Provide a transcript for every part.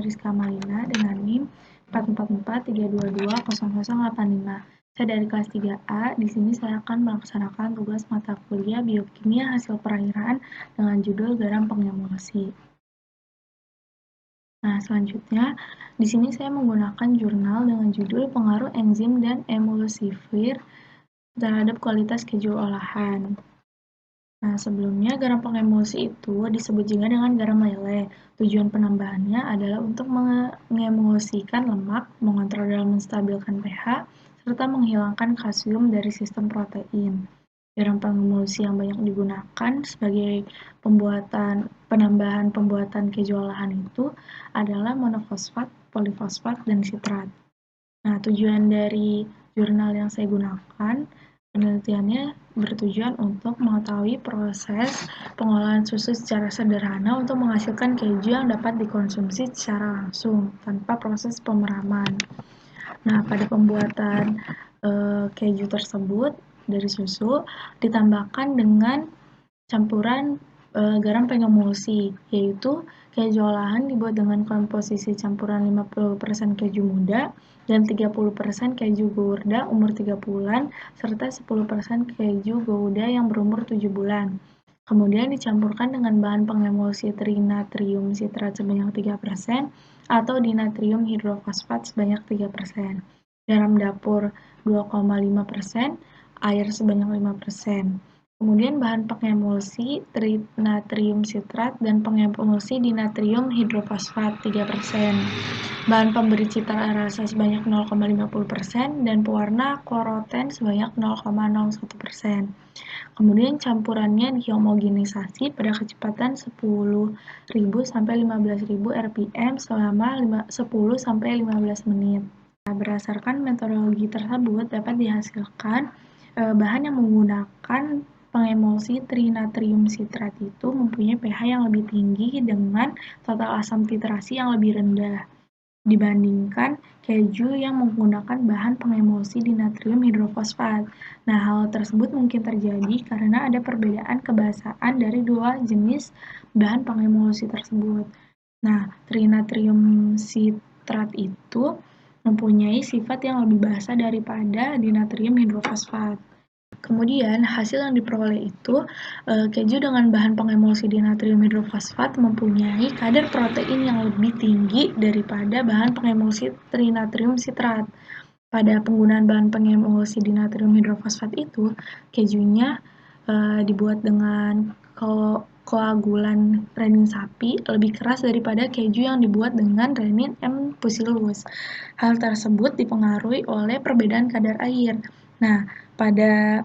Rizka Malina dengan NIM 44432200085. Saya dari kelas 3A. Di sini saya akan melaksanakan tugas mata kuliah biokimia hasil perairan dengan judul garam pengemulsi. Nah, selanjutnya di sini saya menggunakan jurnal dengan judul pengaruh enzim dan emulsifir terhadap kualitas keju olahan. Nah, sebelumnya garam pengemulsi itu disebut juga dengan garam lele. Tujuan penambahannya adalah untuk mengemulsikan lemak, mengontrol dan menstabilkan pH, serta menghilangkan kalsium dari sistem protein. Garam pengemulsi yang banyak digunakan sebagai penambahan pembuatan keju olahan itu adalah monofosfat, polifosfat, dan sitrat. Nah, tujuan dari jurnal yang saya gunakan, penelitiannya bertujuan untuk mengetahui proses pengolahan susu secara sederhana untuk menghasilkan keju yang dapat dikonsumsi secara langsung tanpa proses pemeraman. Nah, pada pembuatan keju tersebut dari susu ditambahkan dengan campuran garam pengemulsi, yaitu keju olahan dibuat dengan komposisi campuran 50% keju muda dan 30% keju Gouda umur 3 bulan, serta 10% keju Gouda yang berumur 7 bulan. Kemudian dicampurkan dengan bahan pengemulsi trinatrium sitrat sebanyak 3% atau dinatrium hidrofosfat sebanyak 3%, garam dapur 2,5%, air sebanyak 5%. Kemudian bahan pengemulsi trinatrium sitrat dan pengemulsi dinatrium hidrofosfat 3%. Bahan pemberi cita rasa sebanyak 0,50% dan pewarna kloroten sebanyak 0,01%. Kemudian campurannya dihomogenisasi pada kecepatan 10.000 sampai 15.000 rpm selama 10 sampai 15 menit. Nah, berdasarkan metodologi tersebut dapat dihasilkan bahan yang menggunakan pengemulsi trinatrium sitrat itu mempunyai pH yang lebih tinggi dengan total asam titrasi yang lebih rendah dibandingkan keju yang menggunakan bahan pengemulsi dinatrium hidrofosfat. Nah, hal tersebut mungkin terjadi karena ada perbedaan kebasaan dari dua jenis bahan pengemulsi tersebut. Nah, trinatrium sitrat itu mempunyai sifat yang lebih basa daripada dinatrium hidrofosfat. Kemudian, hasil yang diperoleh itu, keju dengan bahan pengemulsi dinatrium hidrofosfat mempunyai kadar protein yang lebih tinggi daripada bahan pengemulsi trinatrium sitrat. Pada penggunaan bahan pengemulsi dinatrium hidrofosfat itu, kejunya dibuat dengan koagulan renin sapi lebih keras daripada keju yang dibuat dengan renin M. pusillus. Hal tersebut dipengaruhi oleh perbedaan kadar air. Nah, pada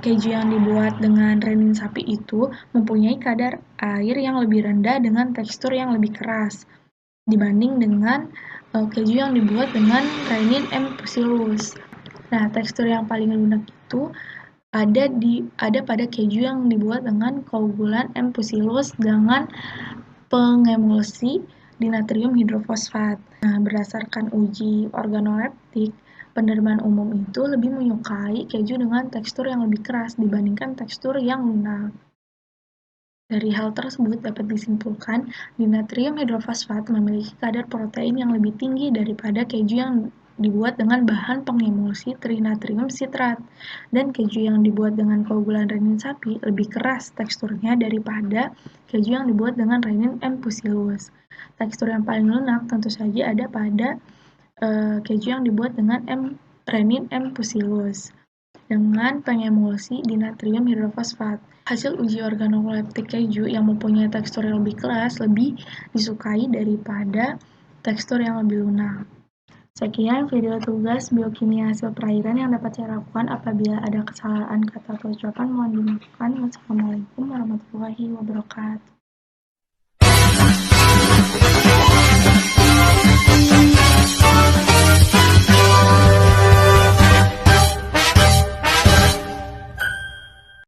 keju yang dibuat dengan renin sapi itu mempunyai kadar air yang lebih rendah dengan tekstur yang lebih keras dibanding dengan keju yang dibuat dengan renin M. pusillus. Nah, tekstur yang paling lunak itu ada pada keju yang dibuat dengan koagulan M. pusillus dengan pengemulsi dinatrium hidrofosfat. Nah, berdasarkan uji organoleptik, penerimaan umum itu lebih menyukai keju dengan tekstur yang lebih keras dibandingkan tekstur yang lunak. Dari hal tersebut dapat disimpulkan, dinatrium hidrofosfat memiliki kadar protein yang lebih tinggi daripada keju yang dibuat dengan bahan pengemulsi trinatrium sitrat, dan keju yang dibuat dengan koagulan renin sapi lebih keras teksturnya daripada keju yang dibuat dengan renin M. pusillus. Tekstur yang paling lunak tentu saja ada pada keju yang dibuat dengan renin M. pusillus dengan pengemulsi dinatrium hidrofosfat. Hasil uji organoleptik keju yang mempunyai tekstur yang lebih keras lebih disukai daripada tekstur yang lebih lunak. Sekian video tugas biokimia hasil perairan yang dapat saya lakukan. Apabila ada kesalahan kata atau ucapan mohon dimaafkan. Wassalamualaikum warahmatullahi wabarakatuh.